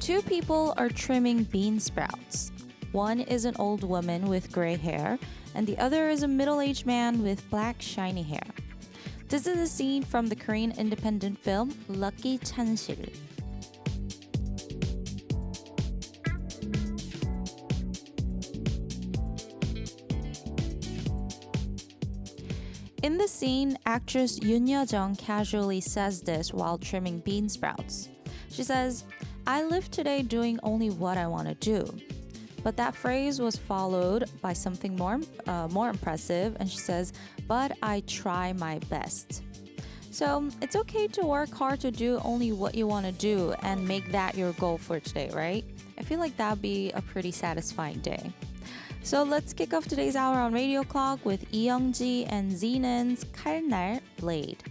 Two people are trimming bean sprouts. One is an old woman with gray hair, and the other is a middle-aged man with black shiny hair. This is a scene from the Korean independent film Lucky 찬실. In the scene, actress Yoon Ye-jung casually says this while trimming bean sprouts. She says, "I live today doing only what I want to do." But that phrase was followed by something more impressive, and she says, "But I try my best." So it's okay to work hard to do only what you want to do and make that your goal for today, right? I feel like that'd be a pretty satisfying day. So let's kick off today's hour on Radio Clock with Lee Young-ji and Zenon's 칼날 Blade.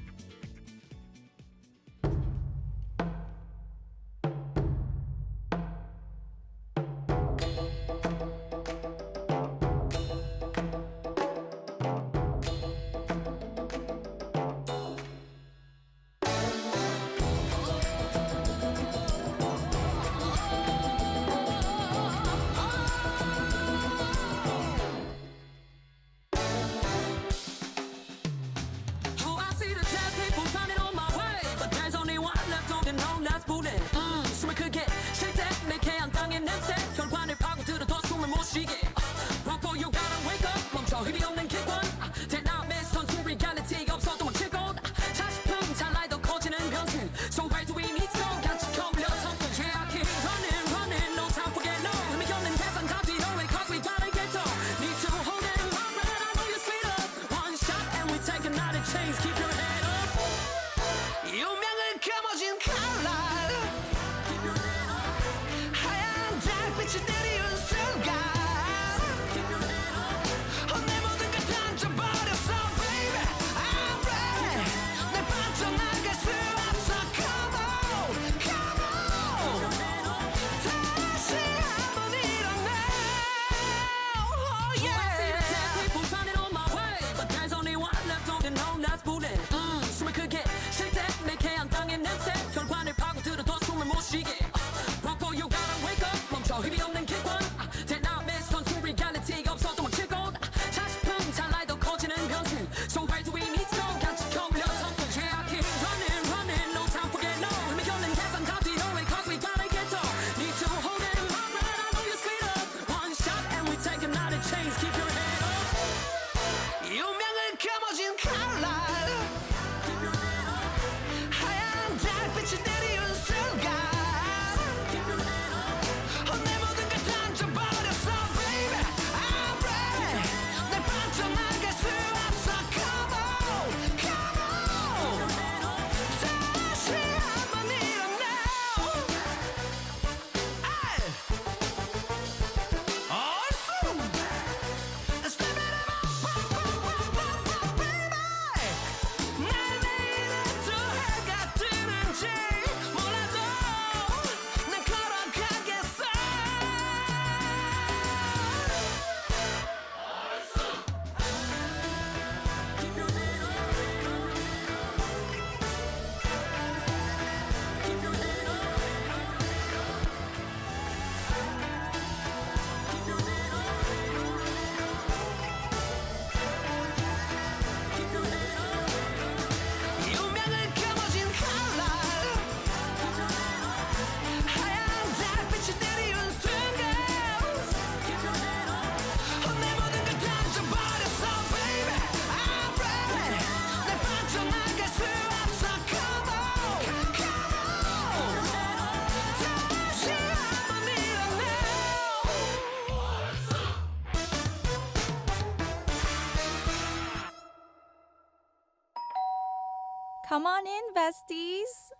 Come on in, besties.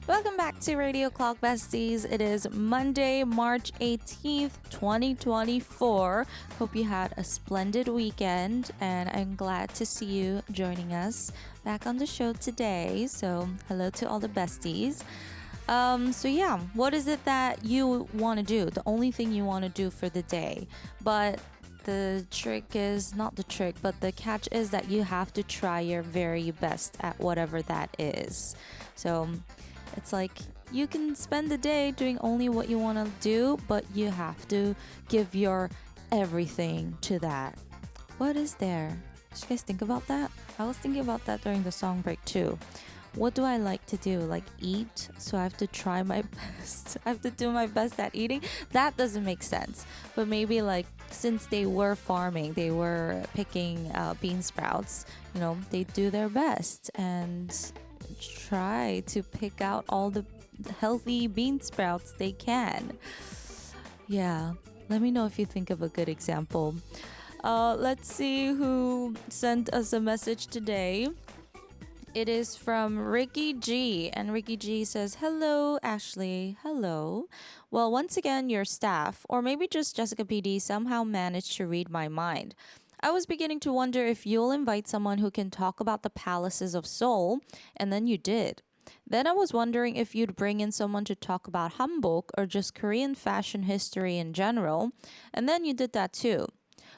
Welcome back to Radio Clock Besties. It is Monday, March 18th, 2024. Hope you had a splendid weekend, and I'm glad to see you joining us back on the show today. So, hello to all the besties. What is it that you want to do? The only thing you want to do for the day. But the trick is not the trick, but the catch is that you have to try your very best at whatever that is. So it's like you can spend the day doing only what you want to do, but you have to give your everything to that. What is there? Did you guys think about that? I was thinking about that during the song break too. What do I like to do? Like eat? So I have to try my best. I have to do my best at eating? That doesn't make sense. But maybe like since they were farming, they were picking bean sprouts, they do their best and try to pick out all the healthy bean sprouts they can. Yeah, let me know if you think of a good example. Let's see who sent us a message today. It is from Ricky G. And Ricky G says, "Hello, Ashley. Hello. Well, once again, your staff, or maybe just Jessica PD, somehow managed to read my mind. I was beginning to wonder if you'll invite someone who can talk about the palaces of Seoul, and then you did. Then I was wondering if you'd bring in someone to talk about hanbok or just Korean fashion history in general, and then you did that too.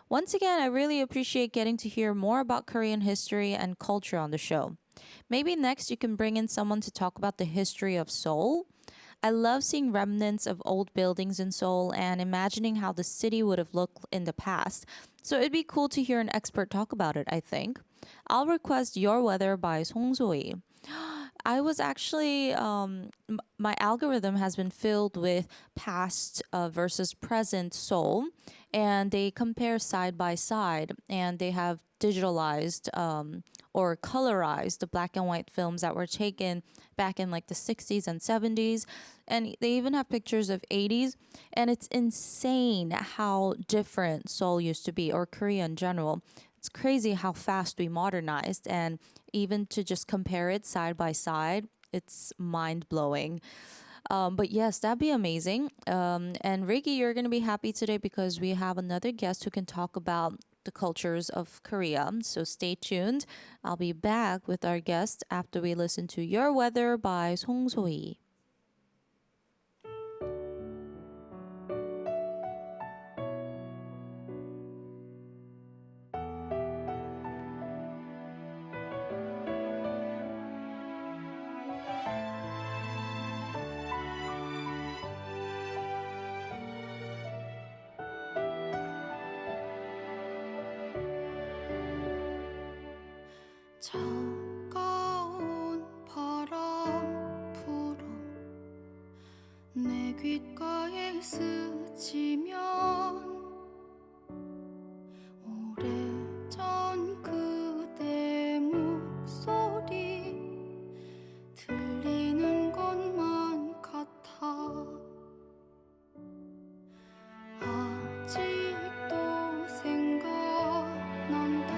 Once again, I really appreciate getting to hear more about Korean history and culture on the show. Maybe next you can bring in someone to talk about the history of Seoul. I love seeing remnants of old buildings in Seoul and imagining how the city would have looked in the past. So it'd be cool to hear an expert talk about it, I think. I'll request Your Weather by Song So-hee. I was actually, my algorithm has been filled with past versus present Seoul, and they compare side by side, and they have digitalized or colorized the black and white films that were taken back in like the 60s and 70s. And they even have pictures of 80s. And it's insane how different Seoul used to be, or Korea in general. It's crazy how fast we modernized. And even to just compare it side by side, it's mind blowing. But yes, that'd be amazing. And Ricky, you're going to be happy today because we have another guest who can talk about the cultures of Korea. So stay tuned. I'll be back with our guest after we listen to Your Weather by Song So-hee. 차가운 바람 불어 내 귓가에 스치면 오래전 그대 목소리 들리는 것만 같아 아직도 생각난다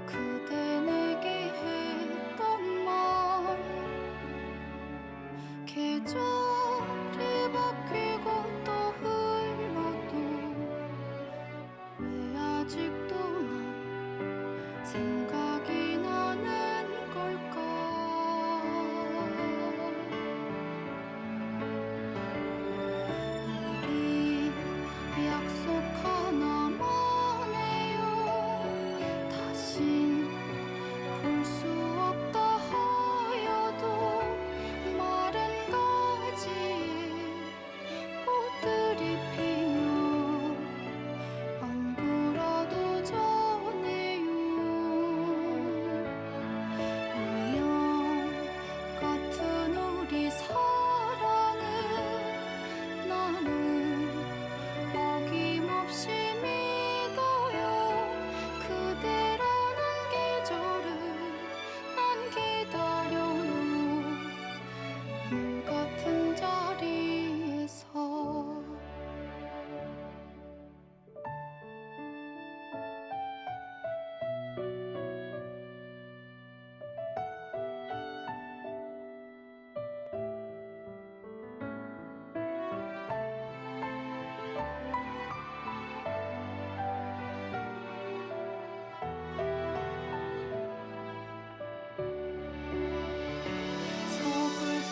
그대 내게 했던 말 계절이 바뀌고 또 흘러도 왜 아직도 난 생각이 나는 걸까 우리 약속 하나만 해요 다신 볼 수 없다 하여도 마른 가지에 꽃들이 피면 안 불어도 전해요 운명 같은 우리 사랑은 나는 어김없이 믿어요 그대라는 계절을 난 기다려요 늘 같은 자리에서 서글픈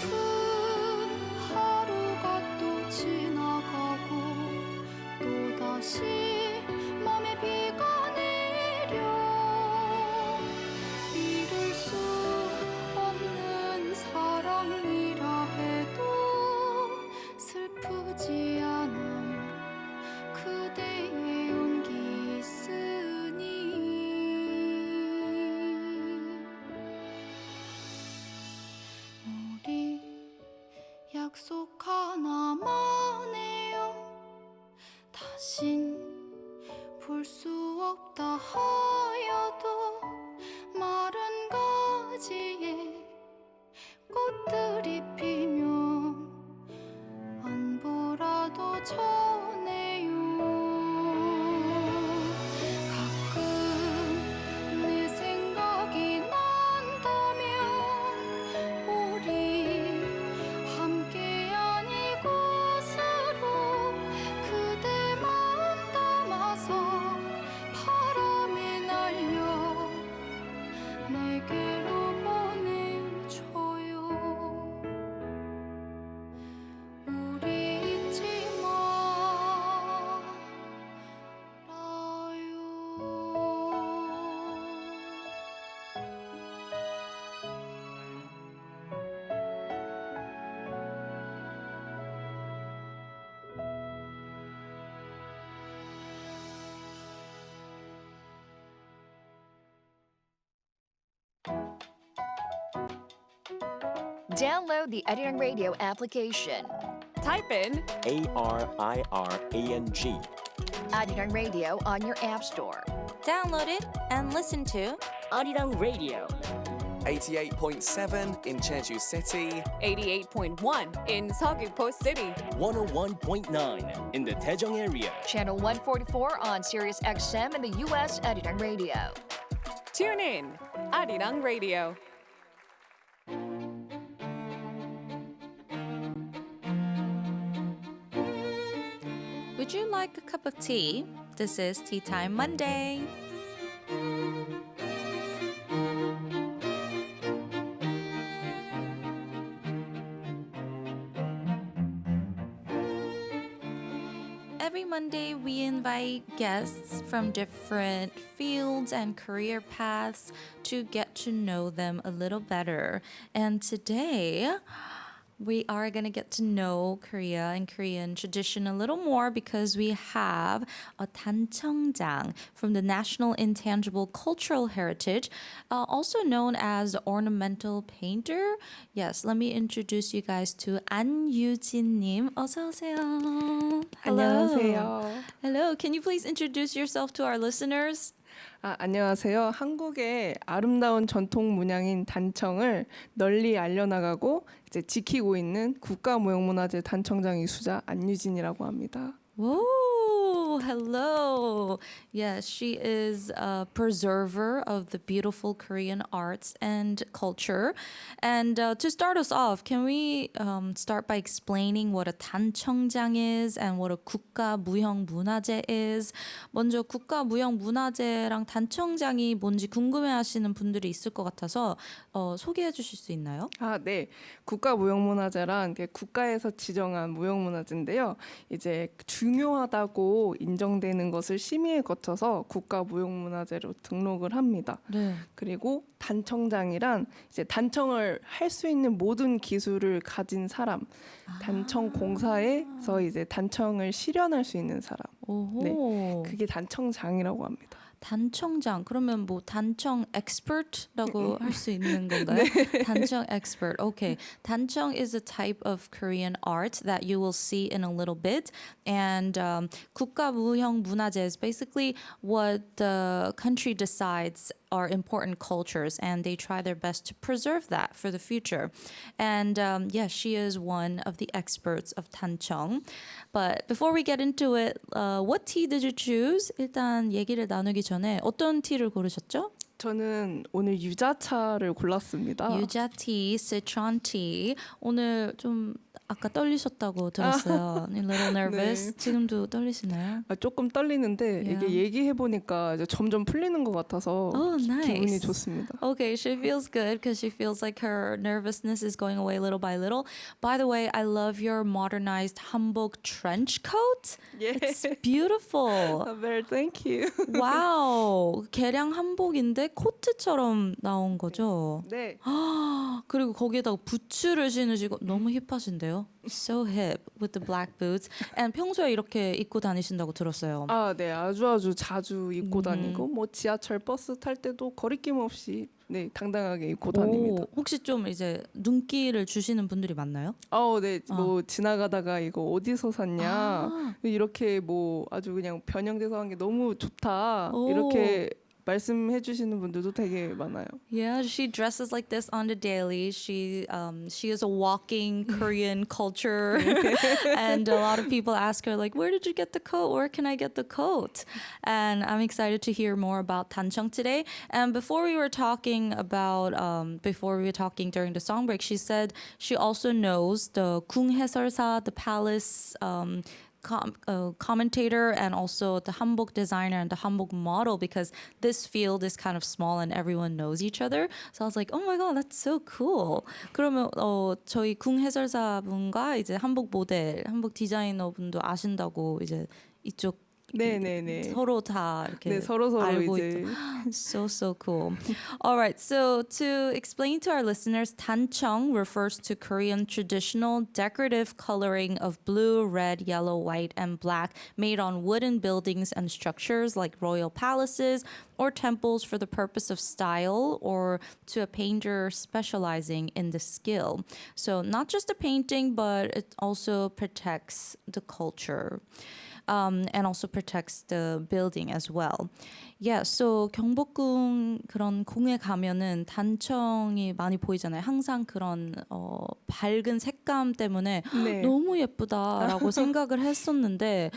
약속 하나만 해요 다신 볼 수 없다 하여도 마른 가지에 꽃들이 피면 안보라도 전해요 가끔 내 생각이 난다면 우리 함께한 이곳으로 그대 마음 담아서 바람에 날려 내게로 보내줘요 우리 잊지 말아요 Download the Arirang Radio application. Type in ARIRANG. Arirang Radio on your app store. Download it and listen to Arirang Radio. 88.7 in Jeju City, 88.1 in Seogwipo City. 101.9 in the Daejeong area. Channel 144 on Sirius XM in the U.S. Arirang Radio. Tune in Arirang Radio. Would you like a cup of tea? This is Tea Time Monday. Every Monday, we invite guests from different fields and career paths to get to know them a little better. And today, we are going to get to know Korea and Korean tradition a little more because we have a 단청장 from the National Intangible Cultural Heritage, also known as the ornamental painter. Yes, let me introduce you guys to 안유진님. 어서 오세요. Hello. 안녕하세요. Hello. Can you please introduce yourself to our listeners? 안녕하세요. 한국의 아름다운 전통 문양인 단청을 널리 알려나가고 이제 지키고 있는 국가무형문화재 단청장 이수자 안유진이라고 합니다. Whoa, hello. Yes, she is a preserver of the beautiful Korean arts and culture. And to start us off, can we start by explaining what a 단청장 is and what a 국가무형문화재 is? 먼저 국가무형문화재랑 단청장이 뭔지 궁금해하시는 분들이 있을 것 같아서 소개해 주실 수 있나요? 네. 국가무형문화재란 국가에서 지정한 무형문화재인데요. 이제 중요하다고 인정되는 것을 심의에 거쳐서 국가무형문화재로 등록을 합니다. 네. 그리고 단청장이란 이제 단청을 할 수 있는 모든 기술을 가진 사람, 단청 공사에서 이제 단청을 실현할 수 있는 사람. 오호. 네, 그게 단청장이라고 합니다. 단청장 그러면 뭐 단청 expert라고 할 수 있는 건가요? 단청 expert. Okay. 단청 is a type of Korean art that you will see in a little bit. And 국가무형문화재 is basically what the country decides are important cultures and they try their best to preserve that for the future. And yes, she is one of the experts of 단청. But before we get into it, what tea did you choose? 일단 얘기를 나누기 전에 어떤 티를 고르셨죠? 저는 오늘 유자차를 골랐습니다. 유자 티, Sichuan tea. 오늘 좀 아까 떨리셨다고 들었어요. A little nervous. 네. 지금도 떨리시나요? 조금 떨리는데 Yeah. 이게 얘기해 보니까 이제 점점 풀리는 것 같아서 Oh, nice. 기분이 좋습니다. Okay, she feels good because she feels like her nervousness is going away little by little. By the way, I love your modernized hanbok trench coat. It's beautiful. Well, thank you. 와우, 개량 한복인데 코트처럼 나온 거죠. 네. 그리고 거기에다가 부츠를 신으시고 너무 힙하신데요. So hip with the black boots. And 평소에 이렇게 입고 다니신다고 들었어요. 아, 네. 아주 자주 입고 다니고 뭐 지하철 버스 탈 때도 거리낌 없이 네, 당당하게 입고 다닙니다. 혹시 좀 이제 눈길을 주시는 분들이 많나요? 네. 뭐 지나가다가 이거 어디서 샀냐. 이렇게 뭐 아주 그냥 변형돼서 한 게 너무 좋다. 오. 이렇게 말씀해 주시는 분들도 되게 많아요. Yeah, she dresses like this on the daily. She is a walking Korean culture, and a lot of people ask her like, "Where did you get the coat? Where can I get the coat?" And I'm excited to hear more about Tancheong today. And before we were talking during the song break, she said she also knows the Kung Haeseolsa, the palace. Commentator and also the hanbok designer and the hanbok model, because this field is kind of small and everyone knows each other. So I was like, oh my god, that's so cool. 그러면 저희 궁 해설사 분과 이제 한복 모델, 한복 디자이너 분도 아신다고 이제 이쪽 네네네. 서로 다 이렇게 네, 서로 알고 이제 So cool. All right, so to explain to our listeners, 단청 refers to Korean traditional decorative coloring of blue, red, yellow, white, and black made on wooden buildings and structures like royal palaces or temples for the purpose of style or to a painter specializing in the skill. So not just a painting, but it also protects the culture. And also protects the building as well. Yeah, so 경복궁 그런 궁에 가면은 단청이 많이 보이잖아요. 항상 그런 밝은 색감 때문에 네. 너무 예쁘다라고 생각을 했었는데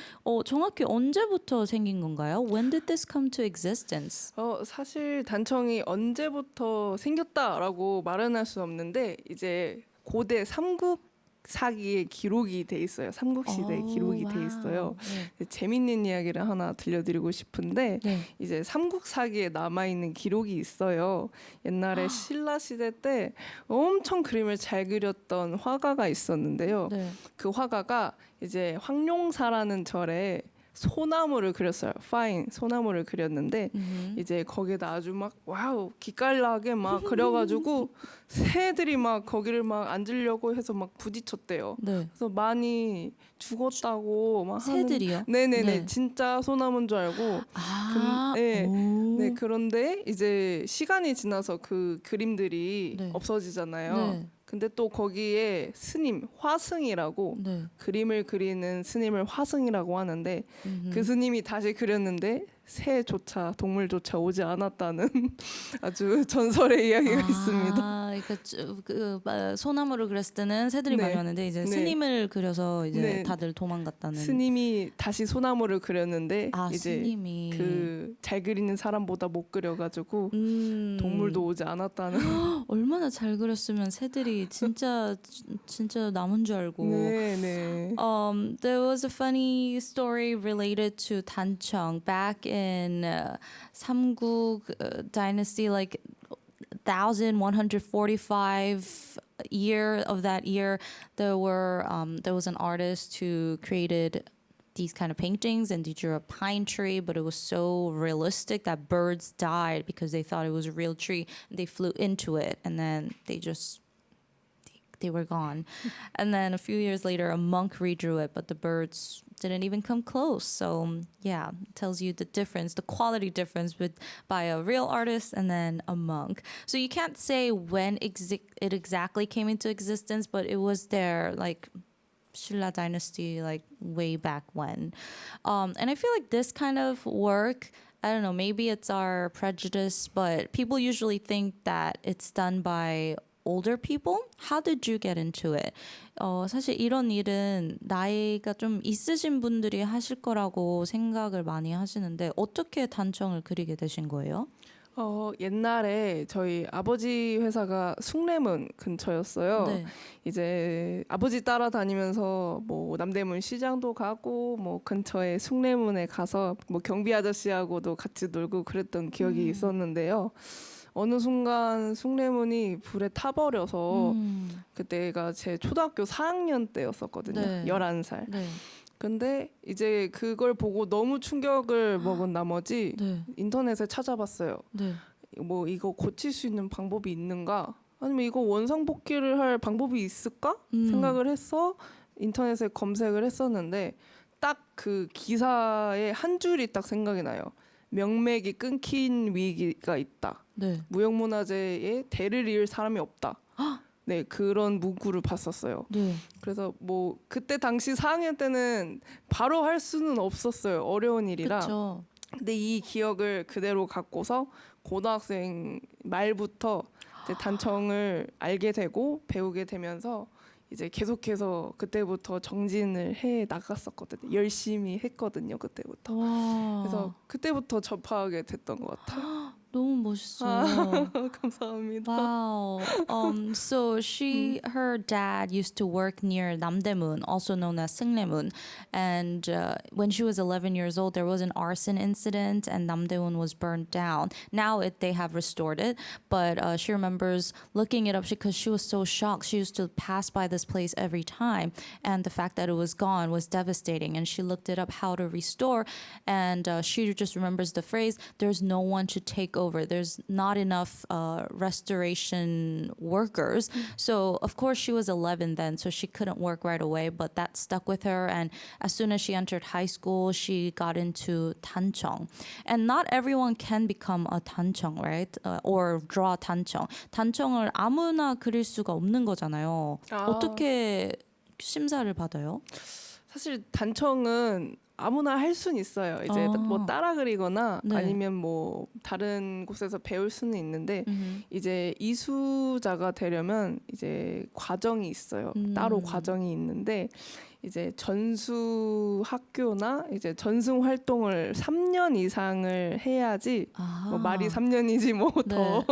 정확히 언제부터 생긴 건가요? When did this come to existence? 사실 단청이 언제부터 생겼다라고 말은 할 수 없는데 이제 고대 삼국사기에 기록이 돼 있어요. 삼국시대에 기록이 돼 있어요. 네. 재밌는 이야기를 하나 들려드리고 싶은데 네. 이제 삼국사기에 남아있는 기록이 있어요. 옛날에 신라 시대 때 엄청 그림을 잘 그렸던 화가가 있었는데요. 네. 그 화가가 이제 황룡사라는 절에 소나무를 그렸어요. 파인 소나무를 그렸는데 이제 거기에다 아주 막 와우 기깔나게 막 그려가지고 새들이 막 거기를 막 앉으려고 해서 막 부딪혔대요. 네. 그래서 많이 죽었다고 막 새들이요? 네네네 네. 진짜 소나무인 줄 알고 네. 오. 네 그런데 이제 시간이 지나서 그 그림들이 네. 없어지잖아요. 네. 근데 또 거기에 스님 화승이라고 네. 그림을 그리는 스님을 화승이라고 하는데 그 스님이 다시 그렸는데 새조차 동물조차 오지 않았다는 아주 전설의 이야기가 있습니다. 그러니까 소나무를 그렸을 때는 새들이 네. 많이 왔는데 이제 네. 스님을 그려서 이제 네. 다들 도망갔다는. 스님이 다시 소나무를 그렸는데 이제 스님이 그 잘 그리는 사람보다 못 그려가지고 동물도 오지 않았다는. 얼마나 잘 그렸으면 새들이 진짜 남은 줄 알고. 네. There was a funny story related to Tancheong back in Samguk dynasty, like 1145 year of that year. There was an artist who created these kind of paintings, and they drew a pine tree, but it was so realistic that birds died because they thought it was a real tree. And they flew into it, and then they were gone. And then a few years later, a monk redrew it, but the birds didn't even come close. So yeah, it tells you the difference, the quality difference by a real artist and then a monk. So you can't say when it exactly came into existence, but it was there like Shilla dynasty, like way back when. And I feel like this kind of work, I don't know, maybe it's our prejudice, but people usually think that it's done by older people. How did you get into it? 사실 이런 일은 나이가 좀 있으신 분들이 하실 거라고 생각을 많이 하시는데 어떻게 단청을 그리게 되신 거예요? 옛날에 저희 아버지 회사가 숭례문 근처였어요. 네. 이제 아버지 따라다니면서 뭐 남대문 시장도 가고 뭐 근처에 숭례문에 가서 뭐 경비 아저씨하고도 같이 놀고 그랬던 기억이 있었는데요. 어느 순간 숭례문이 불에 타버려서 그때가 제 초등학교 4학년 때였었거든요. 네. 11살. 네. 근데 이제 그걸 보고 너무 충격을 먹은 나머지 네. 인터넷에 찾아봤어요. 네. 뭐 이거 고칠 수 있는 방법이 있는가? 아니면 이거 원상복귀를 할 방법이 있을까? 생각을 해서 인터넷에 검색을 했었는데 딱 그 기사에 한 줄이 딱 생각이 나요. 명맥이 끊긴 위기가 있다. 네. 무형문화재에 대를 이을 사람이 없다. 네, 그런 문구를 봤었어요. 네. 그래서 뭐 그때 당시 4학년 때는 바로 할 수는 없었어요. 어려운 일이라. 그렇죠. 근데 이 기억을 그대로 갖고서 고등학생 말부터 이제 단청을 알게 되고 배우게 되면서 이제 계속해서 그때부터 정진을 해 나갔었거든요. 열심히 했거든요. 그때부터. 와. 그래서 그때부터 접하게 됐던 것 같아요. 너무 멋있어요. 감사합니다. Wow. So her dad used to work near Namdaemun, also known as Seungnaemun, and when she was 11 years old, there was an arson incident, and Namdaemun was burned down. Now they have restored it, but she remembers looking it up because she was so shocked. She used to pass by this place every time, and the fact that it was gone was devastating. And she looked it up how to restore, and she just remembers the phrase, "There's no one to take over. There's not enough restoration workers." So of course she was 11 then, so she couldn't work right away, but that stuck with her. And as soon as she entered high school, she got into 단청. And not everyone can become a 단청, right? Or draw 단청. 단청을 아무나 그릴 수가 없는 거잖아요. 어떻게 심사를 받아요? 사실 단청은 아무나 할 수는 있어요. 이제 뭐 따라 그리거나 네. 아니면 뭐 다른 곳에서 배울 수는 있는데 이제 이수자가 되려면 이제 과정이 있어요. 따로 과정이 있는데 이제 전수 학교나 이제 전승 활동을 3년 이상을 해야지 뭐 말이 3년이지 뭐 더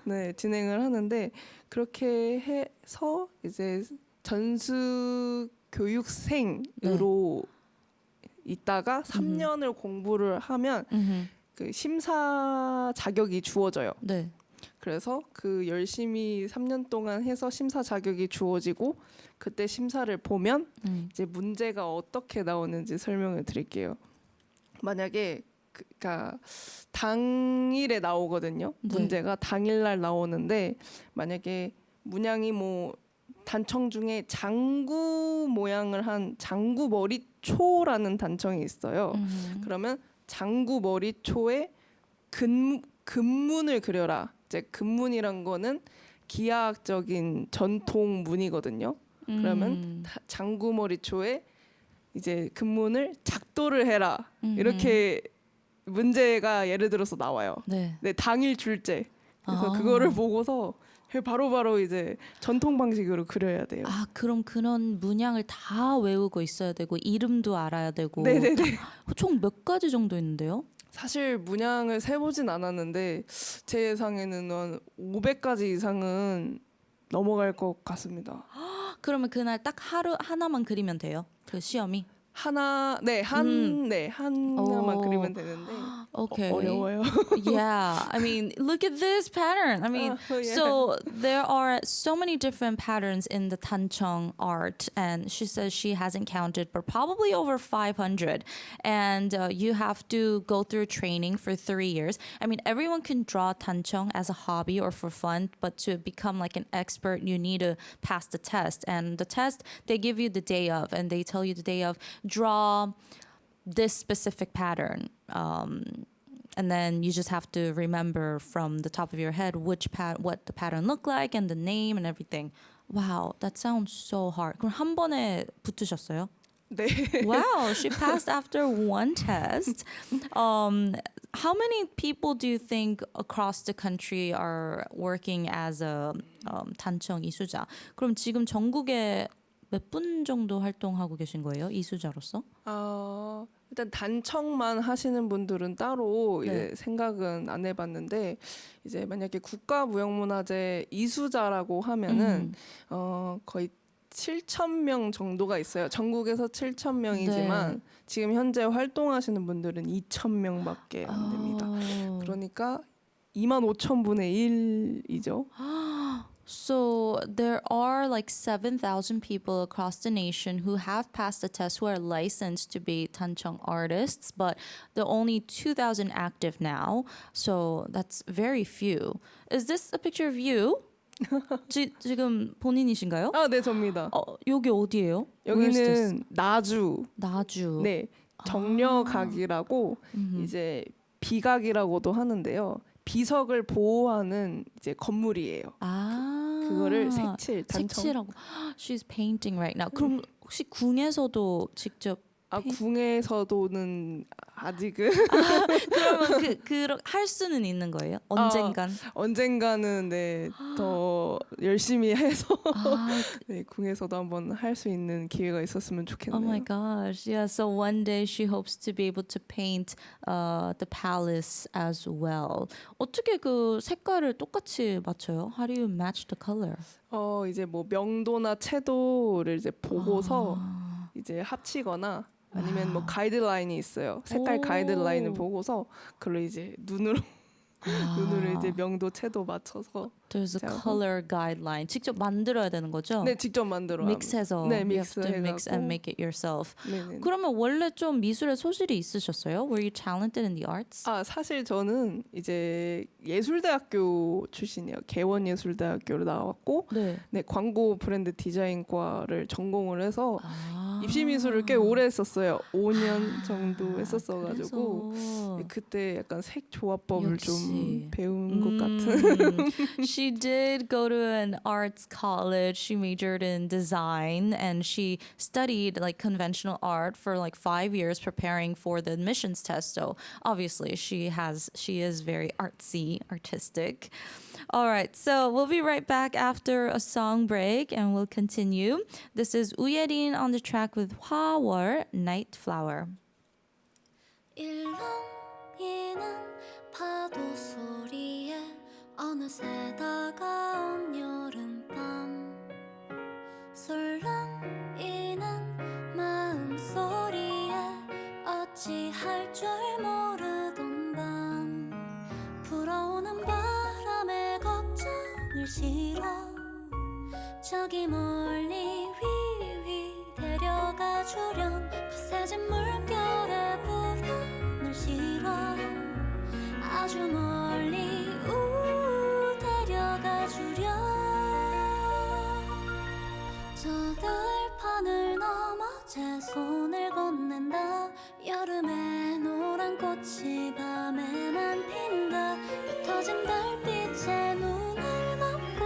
네, 진행을 하는데 그렇게 해서 이제 전수 교육생으로 있다가 3년을 공부를 하면 그 심사 자격이 주어져요. 네. 그래서 그 열심히 3년 동안 해서 심사 자격이 주어지고 그때 심사를 보면 이제 문제가 어떻게 나오는지 설명을 드릴게요. 만약에 그러니까 당일에 나오거든요. 네. 문제가 당일날 나오는데 만약에 문양이 뭐 단청 중에 장구 모양을 한 장구 머리초라는 단청이 있어요. 그러면 장구 머리초에 근문을 그려라. 이제 근문이란 거는 기하학적인 전통 문이거든요. 그러면 장구 머리초에 이제 근문을 작도를 해라. 이렇게 문제가 예를 들어서 나와요. 네. 네, 당일 출제. 그래서 그거를 보고서 바로바로 이제 전통 방식으로 그려야 돼요. 아, 그럼 그런 문양을 다 외우고 있어야 되고 이름도 알아야 되고. 네네네. 총 몇 가지 정도 있는데요? 사실 문양을 세보진 않았는데 제 예상에는 한 500가지 이상은 넘어갈 것 같습니다. 그러면 그날 딱 하나만 그리면 돼요? 그 시험이? 하나만 오. 그리면 되는데 Okay. 어려워요. Yeah, I mean, look at this pattern. I mean, yeah. so there are so many different patterns in the Tancheong art, and she says she hasn't counted, but probably over 500. And you have to go through training for 3 years. I mean, everyone can draw Tancheong as a hobby or for fun, but to become like an expert, you need to pass the test. And the test, they give you the day of, and they tell you the day of, draw this specific pattern. And then you just have to remember from the top of your head what the pattern looked like and the name and everything. Wow, that sounds so hard. 그럼 한 번에 붙으셨어요? 네. Wow, she passed after one test. How many people do you think across the country are working as a 단청 이수자? 그럼 지금 전국에 몇 분 정도 활동하고 계신 거예요? 이수자로서? 일단 단청만 하시는 분들은 따로 네. 이제 생각은 안 해봤는데 이제 만약에 국가무형문화재 이수자라고 하면은 거의 7,000명 정도가 있어요. 전국에서 7,000명이지만 네. 지금 현재 활동하시는 분들은 2,000명밖에 안 됩니다. 그러니까 25,000분의 1이죠. So there are like 7,000 people across the nation who have passed the test who are licensed to be 단청 artists, but there are only 2,000 active now. So that's very few. Is this a picture of you? 지금 본인이신가요? 아, 네, 접니다. 여기 어디예요? Where's this? 여기는 나주. 나주. 네, 정려각이라고 이제 비각이라고도 하는데요. 비석을 보호하는 이제 건물이에요. 그거를 색칠, 단청. 색칠하고. She's painting right now. 그럼 혹시 궁에서도 직접 궁에서도는 아직은 그러면 할 수는 있는 거예요? 언젠간. 언젠가는 네, 더 열심히 해서 네, 궁에서도 한번 할 수 있는 기회가 있었으면 좋겠네요. Oh my gosh. Yeah, so one day she hopes to be able to paint the palace as well. 어떻게 그 색깔을 똑같이 맞춰요? How do you match the color? 이제 뭐 명도나 채도를 이제 보고서 이제 합치거나 아니면 뭐 가이드라인이 있어요. 색깔 오. 가이드라인을 보고서 그걸 이제 눈으로 이제 명도 채도 맞춰서 There's a 제가 color guideline. 직접 만들어야 되는 거죠? 네, 직접 만들어요. 믹스해서. 네, You have to mix 믹스해갖고. and make it yourself. 네네. 그러면 원래 좀 미술에 소질이 있으셨어요? Were you talented in the arts? 사실 저는 이제 예술대학교 출신이에요. 개원예술대학교를 나왔고 네. 네, 광고 브랜드 디자인과를 전공을 해서 입시 미술을 꽤 오래 했었어요. 5년 정도 했었어가지고 네, 그때 약간 색 조합법을 역시. 좀 배운 것 같은. She did go to an arts college. She majored in design and she studied like conventional art for like 5 years preparing for the admissions test. So obviously she is very artsy, artistic. All right, so we'll be right back after a song break and we'll continue. This is 우예린 on the track with 화월, Night Flower. 일렁이는 파도 소리에 어느새 다가온 여름밤 설렁이는 마음 소리에 어찌할 줄 모르던 밤 불어오는 바람에 걱정을 실어 저기 멀리 위위 데려가 주련 거세진 물결에 불안을 실어 아주 멀리 데려가 주려 저 들판을 넘어 제 손을 건넨다 여름의 노란 꽃이 밤에만 핀다 흩어진 달빛에 눈을 감고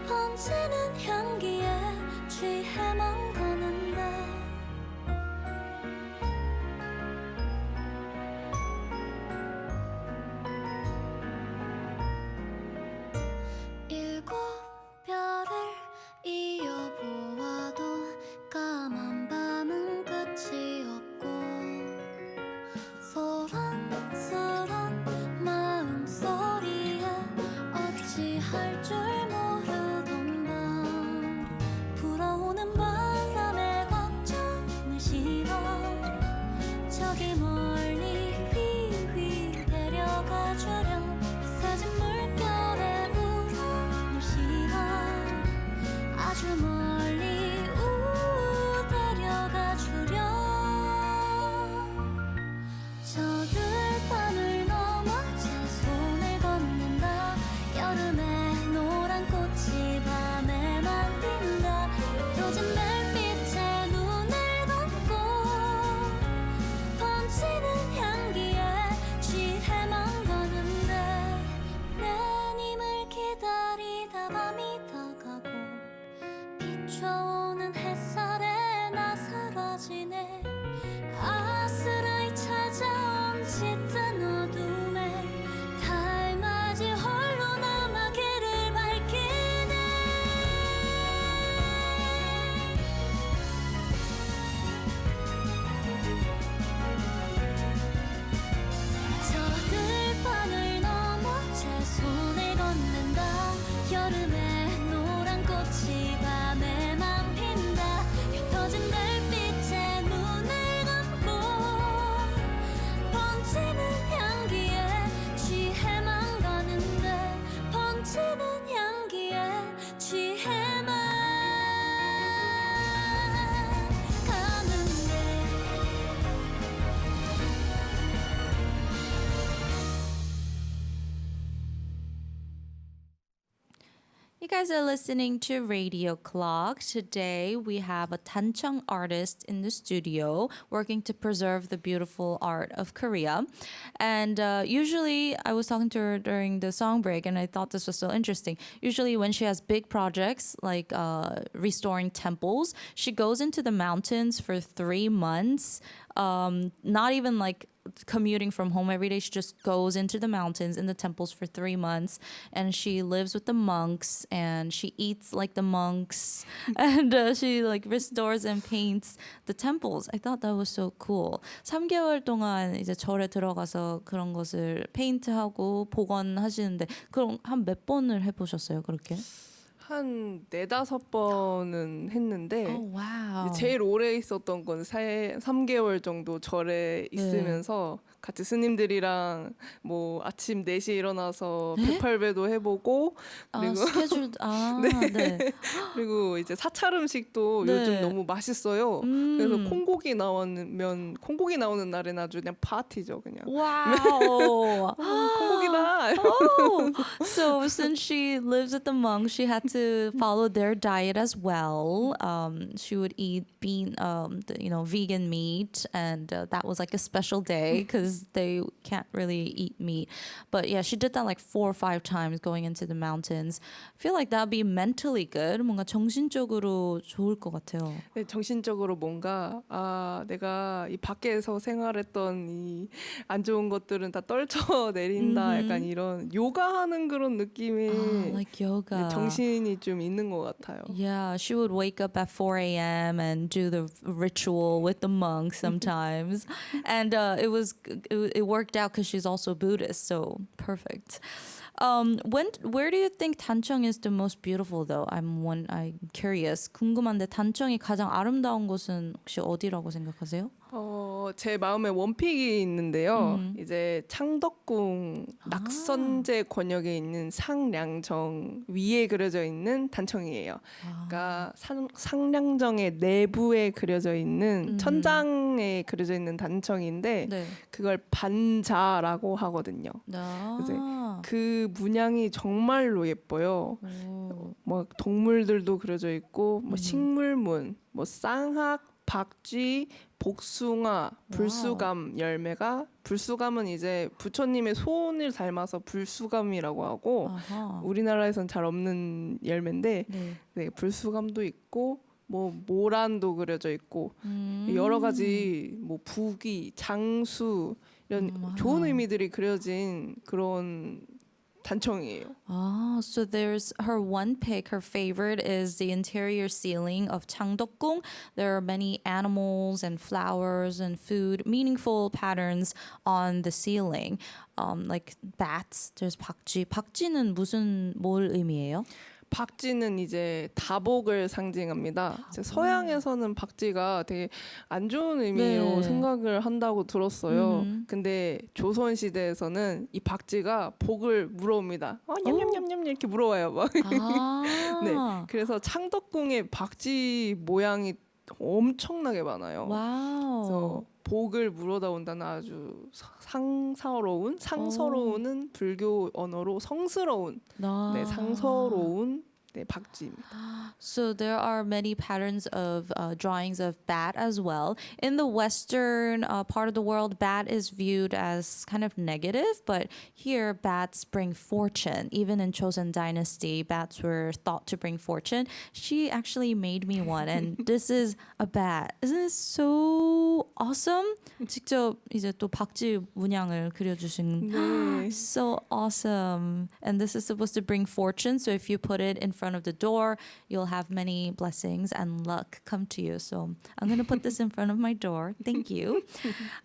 번지는 향기에 취해만 가는데 일곱 별을 이어보아도 까만 밤은 끝이 없고 소란스런 마음 소리에 어찌할 줄 모르던 밤 불어오는 바람에 걱정을 실어 저기 멀리 위위 데려가 주려 거세진 물결에 불안을 실어 아주 멀리 데려가 주려 저 들판을 넘어 제 손을 건넨다 여름의 노란 꽃이 밤에만 핀다 흩어진 달빛에 눈을 감고 번지는 향기에 취해만 가는데 내님을 기다리다 밤이 다가고 비춰오는 햇살에 나 사라지네 아스라이 찾아온 짙은 어둠에 달맞이 홀로 남아 길을 밝히네 저 들판을 넘어 제 손을 건넨다 여름의 노란 꽃이 밤에만 핀다 guys are listening to Radio Clock. Today we have a Tancheong artist in the studio working to preserve the beautiful art of Korea. And usually I was talking to her during the song break and I thought this was so interesting. Usually when she has big projects like restoring temples, she goes into the mountains for 3 months. Not even like commuting from home every day. She just goes into the mountains in the temples for 3 months and she lives with the monks and she eats like the monks and she like restores and paints the temples. I thought that was so cool. 3개월 동안 이제 절에 들어가서 그런 것을 페인트하고 복원하시는데 그럼 한 몇 번을 해보셨어요 그렇게? 한 4-5번은 했는데 Oh, wow. 제일 오래 있었던 건 3개월 정도 절에 있으면서 같이 스님들이랑 뭐 아침 4시에 일어나서 108배도 해보고 그리고 스케줄 네. 그리고 이제 사찰 음식도 네. 요즘 너무 맛있어요. 그래서 콩고기 나오는 날엔 아주 그냥 파티죠, 그냥. Wow. 콩고기다. Oh, so since she lives with the monks, she had to follow their diet as well. She would eat vegan meat, and that was like a special day because they can't really eat meat. But yeah, she did that like 4 or 5 times going into the mountains. I feel like that'd be mentally good. 뭔가 정신적으로 좋을 것 같아요. 네, 정신적으로 뭔가 내가 이 밖에서 생활했던 이 안 좋은 것들은 다 떨쳐 내린다. 약간 이런 요가하는 그런 느낌이 Like yoga. 정신이 좀 있는 것 같아요. Yeah, she would wake up at 4 a.m. and do the ritual with the monks sometimes. And it worked out because she's also Buddhist, so perfect. Where do you think Tancheong is the most beautiful though? I'm curious. 궁금한데 단청이 가장 아름다운 곳은 혹시 어디라고 생각하세요? 제 마음에 원픽이 있는데요. 이제 창덕궁 낙선제 권역에 있는 상량정 위에 그려져 있는 단청이에요. 그러니까 상량정의 내부에 그려져 있는 천장에 그려져 있는 단청인데 네. 그걸 반자라고 하거든요. 그래서 그 문양이 정말로 예뻐요. 뭐 동물들도 그려져 있고 뭐 식물문, 뭐 쌍학, 박쥐, 복숭아, 불수감 열매가 불수감은 이제 부처님의 손을 닮아서 불수감이라고 하고 우리나라에선 잘 없는 열매인데 네, 불수감도 있고 뭐 모란도 그려져 있고 여러 가지 뭐 부귀, 장수 이런 좋은 의미들이 그려진 그런 단청이에요. So there's her one pick, her favorite is the interior ceiling of Changdeokgung. There are many animals and flowers and food, meaningful patterns on the ceiling. Like bats, there's 박쥐. 박쥐는 뭘 의미해요? 박쥐는 이제 다복을 상징합니다. 이제 서양에서는 박쥐가 되게 안 좋은 의미로 생각을 한다고 들었어요. 근데 조선 시대에서는 이 박쥐가 복을 물어옵니다. 냠냠냠냠 이렇게 물어와요. 막. 네, 그래서 창덕궁에 박쥐 모양이 엄청나게 많아요. 그래서 복을 물어다 온다는 아주 상서로운 불교 언어로 성스러운 상서로운 박쥐입니다. So there are many patterns of drawings of bat as well. In the Western part of the world, bat is viewed as kind of negative, but here bats bring fortune. Even in Joseon Dynasty, bats were thought to bring fortune. She actually made me one, and this is a bat. Isn't it so awesome? 직접 이제 또 박쥐 문양을 그려주신 so awesome. And this is supposed to bring fortune. So if you put it in front of the door, you'll have many blessings and luck come to you. So I'm going to put this in front of my door. Thank you.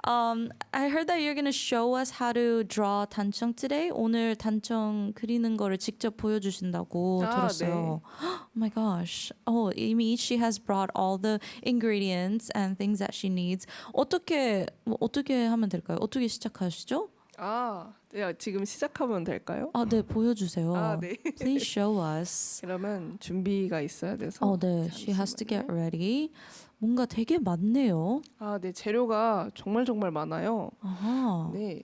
I heard that you're going to show us how to draw 단청 today. 오늘 단청 그리는 거를 직접 보여주신다고 들었어요. Oh my gosh. 이미 she has brought all the ingredients and things that she needs. 어떻게 하면 될까요? 어떻게 시작하시죠? 지금 시작하면 될까요? 네, 보여주세요. 네. Please show us. 그러면 준비가 있어야 돼서. 네, she has to get ready. 뭔가 되게 많네요. 네, 재료가 정말 많아요. 아하. 네.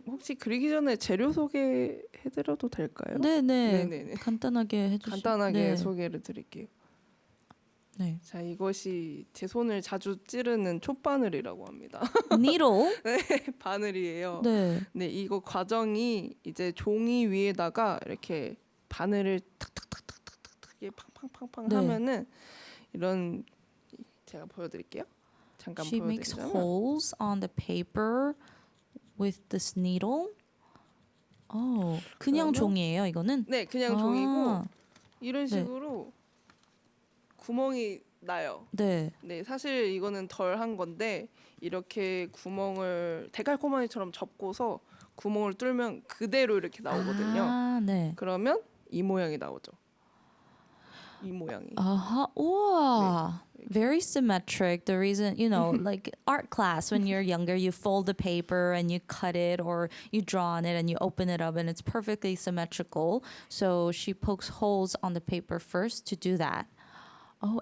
혹시 그리기 전에 재료 소개해드려도 될까요? 네네. 네네네. 간단하게 해주시면. 간단하게 네. 소개를 드릴게요. 네. 자, 이것이 제 손을 자주 찌르는 촛바늘이라고 합니다. Needle. 바늘이에요. 네. 네, 이거 과정이 이제 종이 위에다가 이렇게 바늘을 탁탁탁탁탁탁 팡팡팡팡 네. 하면은 이런 제가 보여드릴게요. 잠깐 She makes 보여드리자면 holes on the paper with this needle. 그냥 그러면- 종이에요, 이거는? 네, 그냥 아, 종이고 이런 네. 식으로 구멍이 나요. 네. 네, 사실 이거는 덜 한 건데 이렇게 구멍을 데칼코마니처럼 접고서 구멍을 뚫면 그대로 이렇게 나오거든요. 아, 네. 그러면 이 모양이 나오죠. 이 모양이. 아하, 우와. Very symmetric. The reason, like art class, when you're younger, you fold the paper and you cut it or you draw on it and you open it up and it's perfectly symmetrical. So she pokes holes on the paper first to do that.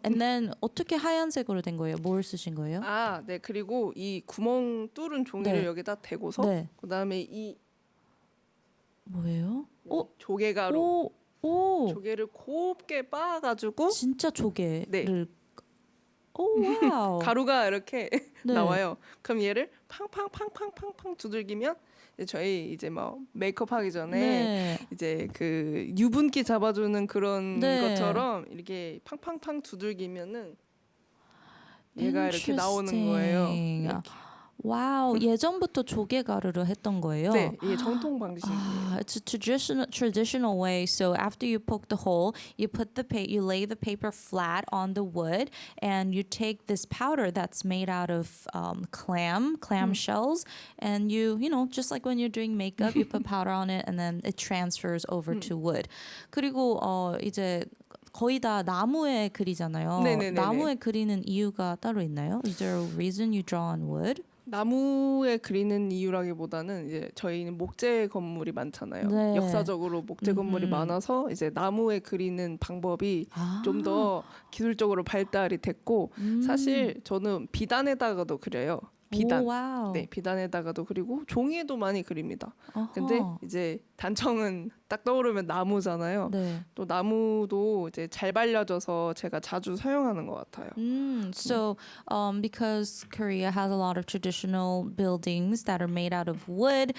And then 어떻게 하얀색으로 된 거예요? 뭘 쓰신 거예요? 아, 네. 그리고 이 구멍 뚫은 종이를 네. 여기다 대고서 네. 그다음에 이 뭐예요? 조개가루 오, 조개를 곱게 빻아가지고 진짜 조개를. 네. 오, 와우. 가루가 이렇게 네. 나와요. 그럼 얘를 팡팡팡팡팡팡 두들기면 이제 저희 이제 뭐 메이크업 하기 전에 네. 이제 그 유분기 잡아주는 그런 네. 것처럼 이렇게 팡팡팡 두들기면은 얘가 이렇게 나오는 거예요. Interesting. 이렇게. 와우, 예전부터 조개 가루를 했던 거예요. 네, 이게 정통 방식이에요. It's a traditional way. So after you poke the hole, you you lay the paper flat on the wood, and you take this powder that's made out of clam shells, and you just like when you're doing makeup, you put powder on it, and then it transfers over to wood. 그리고 이제 거의 다 나무에 그리잖아요. 네네네네. 나무에 그리는 이유가 따로 있나요? Is there a reason you draw on wood? 나무에 그리는 이유라기보다는 이제 저희는 목재 건물이 많잖아요. 네. 역사적으로 목재 건물이 많아서 이제 나무에 그리는 방법이 좀 더 기술적으로 발달이 됐고 사실 저는 비단에다가도 그려요. 비단. 오, 와우. 네, 비단에다가도 그리고 종이에도 많이 그립니다. 근데 어허. 이제 단청은 딱 떠오르면 나무잖아요. 네. 또 나무도 이제 잘 발려져서 제가 자주 사용하는 것 같아요. So, because Korea has a lot of traditional buildings that are made out of wood,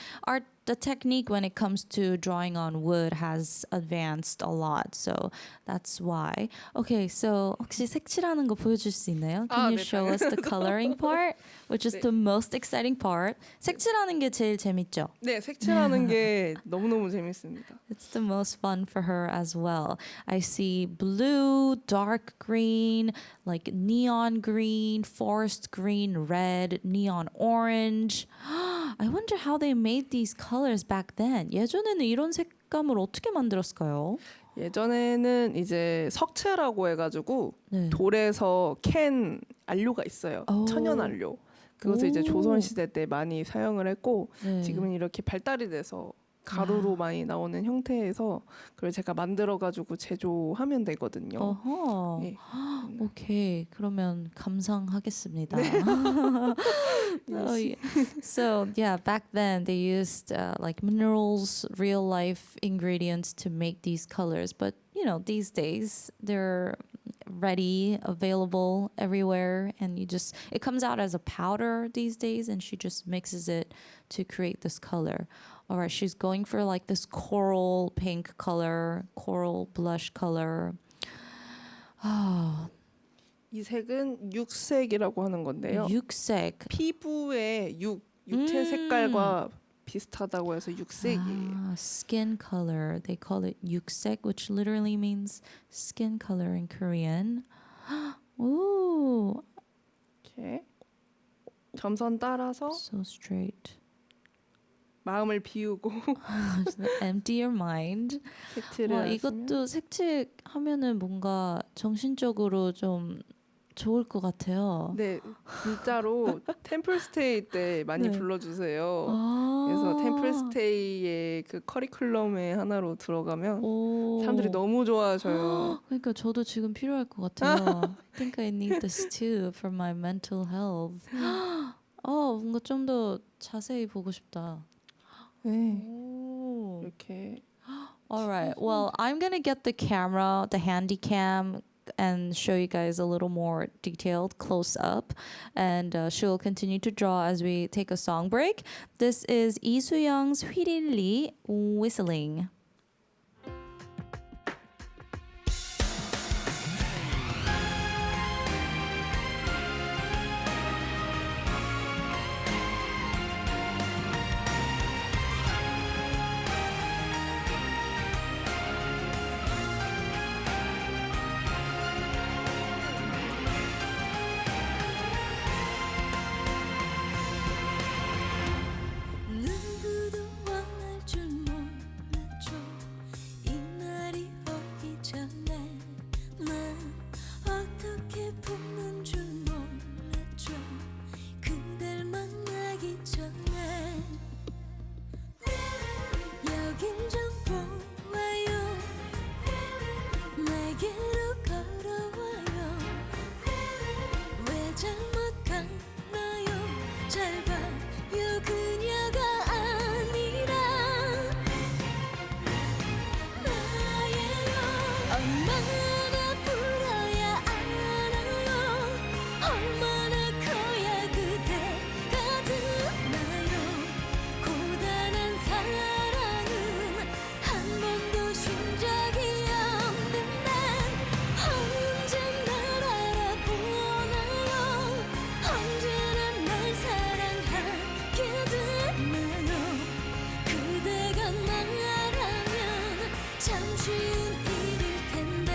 the technique when it comes to drawing on wood has advanced a lot. So that's why. Okay, so 혹시 색칠하는 거 보여줄 수 있나요? Can you 네, show us the coloring part, which is 네. the most exciting part? 색칠하는 게 제일 재밌죠? 네, 색칠하는 게 너무너무 재밌습니다. It's the most fun for her as well. I see blue, dark green, like neon green, forest green, red, neon orange. I wonder how they made these colors back then. 예전에는 이런 색감을 어떻게 만들었을까요? 예전에는 이제 석채라고 해가지고 네. 돌에서 캔 안료가 있어요. 오. 천연 안료. 그것을 이제 오. 조선 시대 때 많이 사용을 했고 네. 지금은 이렇게 발달이 돼서 가루로 많이 나오는 형태에서 그걸 제가 만들어가지고 제조하면 되거든요. 어허. 예. 오케이. 그러면 감상하겠습니다. Oh, yeah. So yeah, back then they used like minerals, real life ingredients to make these colors. But these days they're ready, available everywhere, and it comes out as a powder these days, and she just mixes it to create this color. All right, she's going for like this coral pink color, coral blush color. 이 색은 육색이라고 하는 건데요. 육색. 피부의 육체 색깔과 비슷하다고 해서 육색이에요. Skin color. They call it 육색, which literally means skin color in Korean. Ooh, 이렇게 점선 따라서 so straight. 마음을 비우고 Empty your mind. 색칠을 와, 하시면 이것도 색칠하면은 뭔가 정신적으로 좀 좋을 것 같아요. 네, 진짜로 템플스테이 때 많이 네. 불러주세요. 아. 그래서 템플스테이의 그 커리큘럼의 하나로 들어가면 오. 사람들이 너무 좋아하셔요. 그러니까 저도 지금 필요할 것 같아요. I think I need this too for my mental health. 뭔가 좀 더 자세히 보고 싶다. 네. Ooh. 이렇게 All right. Well, I'm going to get the camera, the handy cam, and show you guys a little more detailed close up. And she'll continue to draw as we take a song break. This is Lee Soo-young's 휘릴리 whistling. 누구도 원할 줄 몰랐죠. 이 날이 오기 전에 난 어떻게 붙는 줄 몰랐죠. 그댈 만나기 전에 여길 좀 보아요. 내게로 걸어와요. 왜 잘못 갔나요? 잘 봐요. 그녀가 아니라 나예요. 얼마나 불어야 알아요. 얼마나 커야 그대가 듣나요. 고단한 사랑은 한 번도 쉰 적이 없는데 언제 날 알아보나요. 언제나 날 사랑하게 되나요. 그대가 나라면 참 쉬운 일일 텐데.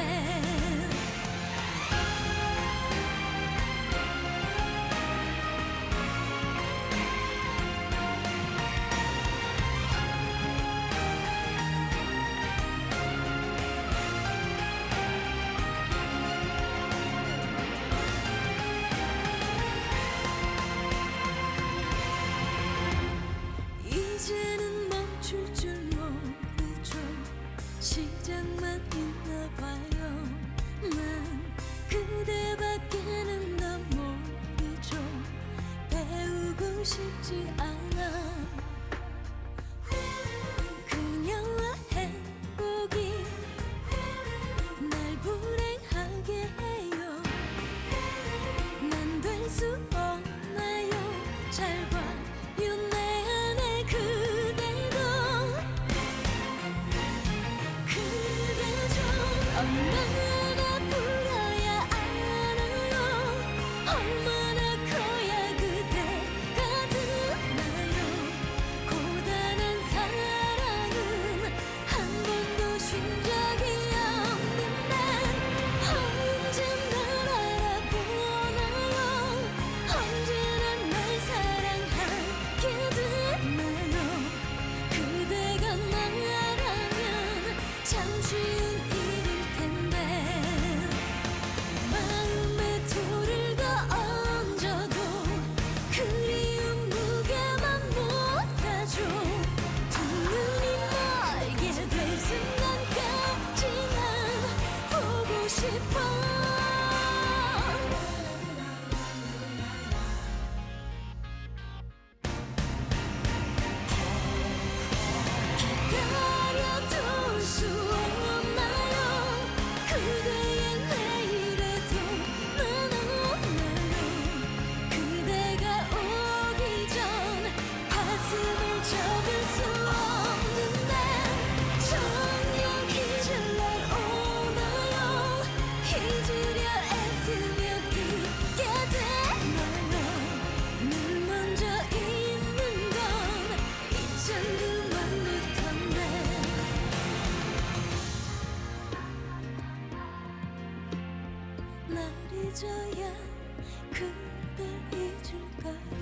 이제는 멈출 줄 모르죠. 시작만 있나 봐요. 난 그대밖에는 더 모르죠. 배우고 싶지 않아. 그녀와 행복이 날 불행하게 해요. 난 될 수 없나요. 잘 봐요 내 안에 그대도. 그대죠. 얼마나 불어야 알아요. 얼마나 커야 그대가 듣나요. 고단한 사랑은 한 번도 쉰 적이 없는데 언제 날 알아보나요. 언제나 날 사랑하게 되나요. 그대가 나라면 참 쉬운 일일 텐데. 마음에 돌을 더 얹어도 그리움 무게만 못하죠. 두 눈이 멀게 될 순간까지 난 보고 싶어. 기다려둘 수 없나요. 그대의 내일에도 난 없나요. 그대가 오기 전 가슴을 접을 수 없는데 정녕 잊을 날 오나요. 잊으려 애쓰면 잊게 되나요. 늘 먼저 있는 건 이젠 그만부터인데. 날 잊어야 그댈 잊을까요.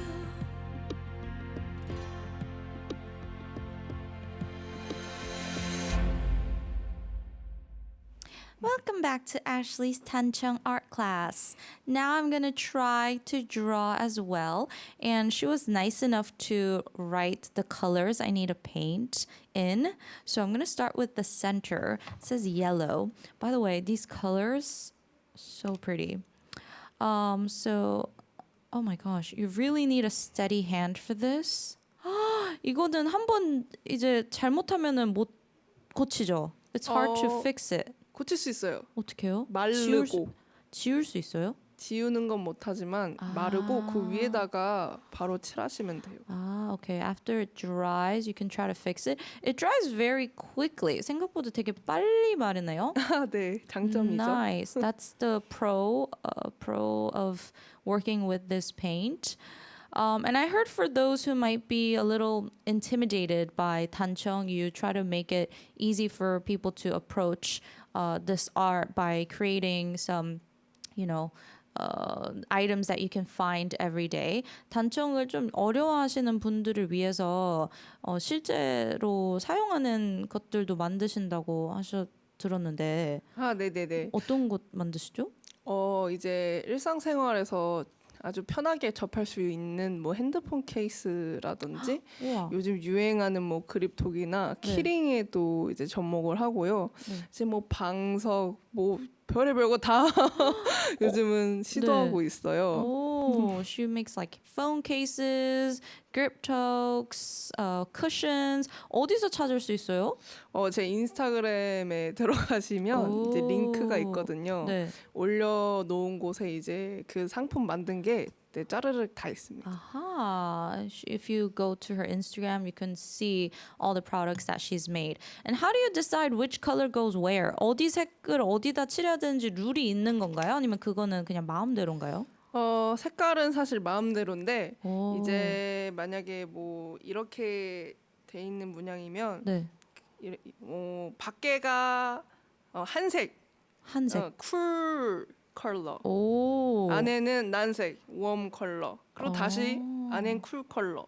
Welcome back to Ashley's Tancheong art class. Now I'm going to try to draw as well. And she was nice enough to write the colors I need to paint in. So I'm going to start with the center. It says yellow. By the way, these colors, so pretty. Oh my gosh, you really need a steady hand for this. 이거는 한번 이제 잘못하면은 못 고치죠. It's hard to fix it. 고칠 수 있어요. 어떻게요? 마르고 지울 수 있어요? 지우는 건 못하지만 마르고 그 위에다가 바로 칠하시면 돼요. Okay. After it dries, you can try to fix it. It dries very quickly. 생각보다 되게 빨리 마르네요. 네, 장점이죠. Nice. That's the pro of working with this paint. And I heard for those who might be a little intimidated by 단청, you try to make it easy for people to approach this art by creating some, items that you can find every day. 단청을 좀 어려워하시는 분들을 위해서 실제로 사용하는 것들도 만드신다고 들었는데 네네네. 어떤 것 만드시죠? 이제 일상생활에서 아주 편하게 접할 수 있는 뭐 핸드폰 케이스라든지 우와. 요즘 유행하는 뭐 그립톡이나 네. 키링에도 이제 접목을 하고요. 네. 이제 뭐 방석 뭐 별의별 거 다 요즘은 시도하고 있어요. Oh, she makes like phone cases, grip tokes, cushions. 어디서 찾을 수 있어요? 제 인스타그램에 들어가시면 이제 링크가 있거든요. 네. 올려놓은 곳에 이제 그 상품 만든 게 네, 짜르륵 다 있습니다. Aha. If you go to her Instagram, you can see all the products that she's made. And how do you decide which color goes where? 어디 색을 어디다 칠해야 되는지 룰이 있는 건가요? 아니면 그거는 그냥 마음대로인가요? 색깔은 사실 마음대로인데 오. 이제 만약에 뭐 이렇게 돼 있는 문양이면 네. 밖에가 한색, 한색. 쿨 컬러. 오. 안에는 난색, 웜 컬러. 그리고 다시 안엔 쿨 컬러.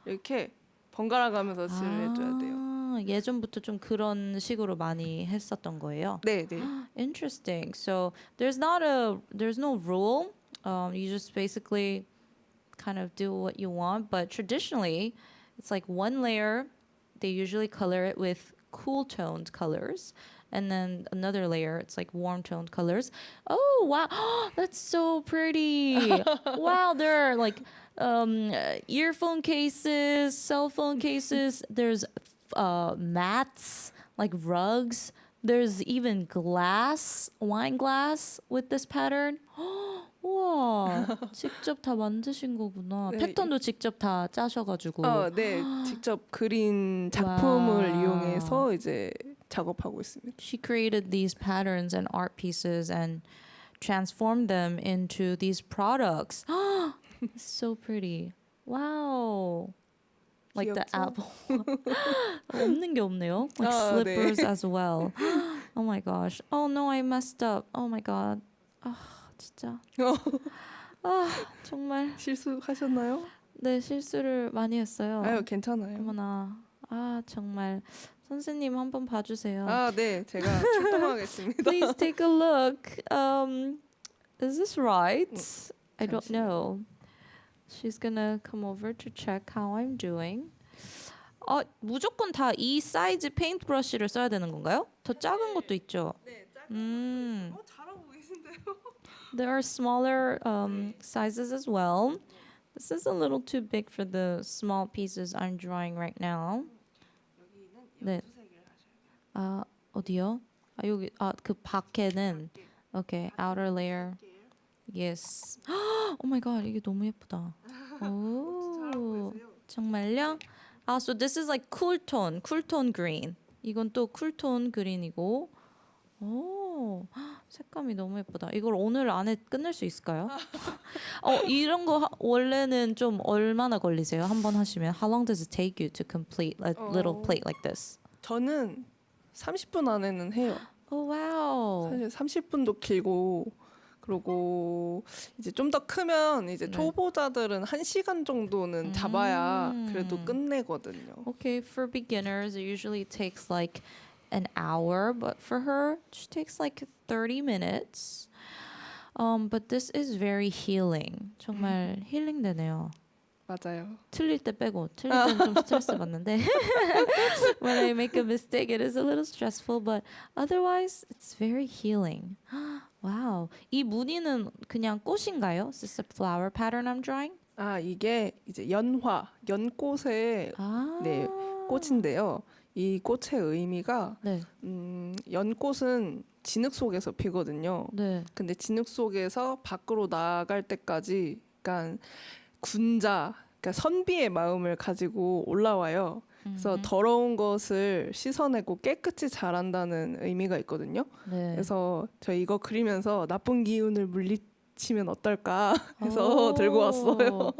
이렇게 번갈아 가면서 칠해줘야 돼요. 예전부터 좀 그런 식으로 많이 했었던 거예요. 네, 네. Interesting. So there's no rule. You just basically kind of do what you want. But traditionally, it's like one layer. They usually color it with cool toned colors. And then another layer, it's like warm toned colors. Oh, wow. That's so pretty. Wow, there are like earphone cases, cell phone cases. There's mats, like rugs. There's even glass, wine glass with this pattern. 우와, 직접 다 만드신 거구나. 네. 패턴도 직접 다 짜셔가지고. 네, 직접 그린 작품을 와우. 이용해서 이제 작업하고 있습니다. She created these patterns and art pieces and transformed them into these products. So pretty. Wow. Like the 귀엽죠? apple. 없는 게 없네요. Like slippers 네. as well. Oh my gosh. Oh no, I messed up. Oh my god. 진짜. 정말. 실수하셨나요? 네, 실수를 많이 했어요. 아유, 괜찮아요. 어머나. 정말. 선생님 한번 봐주세요. 네, 제가 출동하겠습니다. Please take a look. Is this right? I don't 잠시만요. know. She's gonna come over to check how I'm doing. 무조건 다 이 사이즈 페인트 브러쉬를 써야 되는 건가요? 더 작은 것도 있죠. 네, 잘하고 계신데요. There are smaller sizes as well. This is a little too big for the small pieces I'm drawing right now. 네. 어디요? 여기 그 밖에는 okay, outer layer. Yes. Oh my god, 이게 너무 예쁘다. 오. 정말요? So this is like cool tone green. 이건 또 쿨톤 그린이고. 오. 색감이 너무 예쁘다. 이걸 오늘 안에 끝낼 수 있을까요? 이런 거 원래는 좀 얼마나 걸리세요? 한번 하시면 How long does it take you to complete a little plate like this? 저는 30분 안에는 해요. Oh wow. 사실 30분도 길고 그리고 이제 좀 더 크면 이제 네. 초보자들은 1시간 정도는 잡아야 그래도 끝내거든요. Okay, for beginners, it usually takes like an hour, but for her, she takes like 30 minutes. But this is very healing. 정말 힐링되네요. 맞아요. 틀릴 때 빼고 틀릴 때는 좀 스트레스 받는데 when I make a mistake it is a little stressful but otherwise it's very healing. Wow. 이 무늬는 그냥 꽃인가요? Is this a flower pattern I'm drawing? 아, 이게 이제 연꽃의 아. 네, 꽃인데요. 이 꽃의 의미가 네. 연꽃은 진흙 속에서 피거든요. 네. 근데 진흙 속에서 밖으로 나갈 때까지 그러니까 군자, 그러니까 선비의 마음을 가지고 올라와요. 그래서 더러운 것을 씻어내고 깨끗이 자란다는 의미가 있거든요. 네. 그래서 저 이거 그리면서 나쁜 기운을 물리치면 어떨까 해서 들고 왔어요.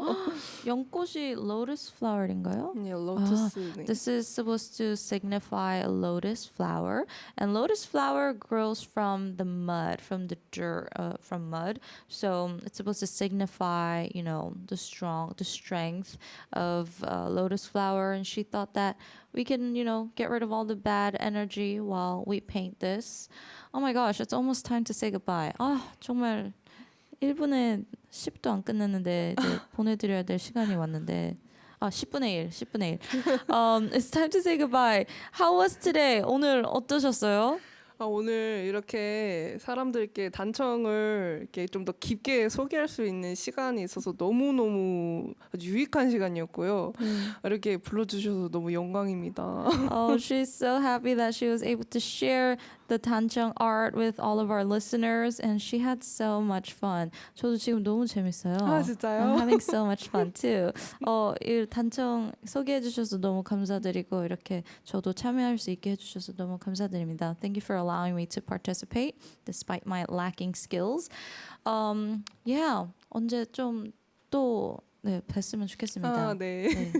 연꽃이 lotus flower인가요? 네, 로투스. 네. This is supposed to signify a lotus flower, and lotus flower grows from the mud, from the dirt, from mud. So it's supposed to signify, you know, the strength of lotus flower. And she thought that we can, you know, get rid of all the bad energy while we paint this. Oh my gosh, it's almost time to say goodbye. 아, 정말 1분에 10도 안 끝났는데 이제 보내드려야 될 시간이 왔는데 10분의 1. It's time to say goodbye. How was today? 오늘 어떠셨어요? 오늘 이렇게 사람들께 단청을 이렇게 좀 더 깊게 소개할 수 있는 시간이 있어서 너무너무 아주 유익한 시간이었고요. 이렇게 불러주셔서 너무 영광입니다. Oh, she's so happy that she was able to share the 단청 art with all of our listeners, and she had so much fun. 저도 지금 너무 재밌어요. 아, 진짜요? I'm having so much fun too. 이 단청 소개해 주셔서 너무 감사드리고 이렇게 저도 참여할 수 있게 해주셔서 너무 감사드립니다. Thank you for allowing me to participate despite my lacking skills. Yeah, 언제 좀 또 뵀으면 좋겠습니다. 아, 네. 네.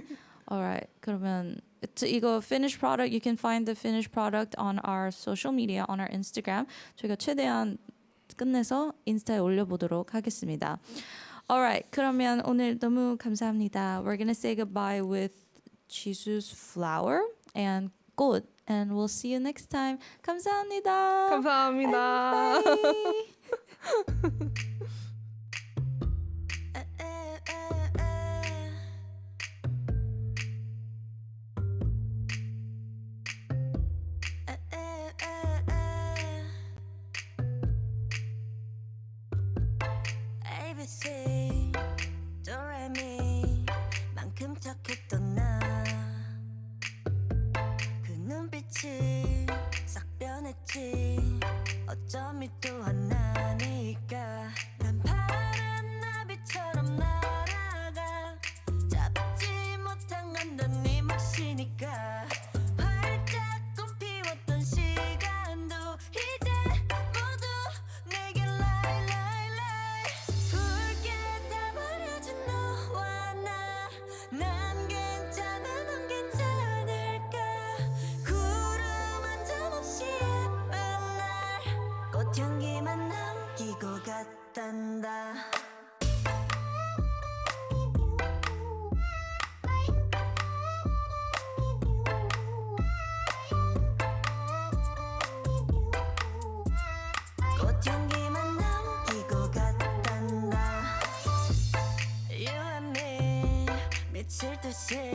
Alright, 그러면 이거 finished product, you can find the finished product on our social media, on our Instagram. 저희가 최대한 끝내서 인스타에 올려보도록 하겠습니다. Alright, 그러면 오늘 너무 감사합니다. We're gonna say goodbye with 지수's flower and 꽃, and we'll see you next time. 감사합니다. 감사합니다. Bye. ABC 도레미 만큼 착했던 나 그 눈빛이 싹 변했지 어쩜 이 또 하나니까 난 파란 나비처럼 날아가 잡지 못한 건 넌 네 몫이니까 활짝 꽃피웠던 시간도 이제 모두 내게 lie lie lie 붉게 다 버려진 너와 나 난 괜찮아 넌 괜찮을까 구름 한 점 없이 예쁜 날 꽃향기만 남기고 갔단다 꽃향기만 남기고 갔단다 You and me 미칠 듯이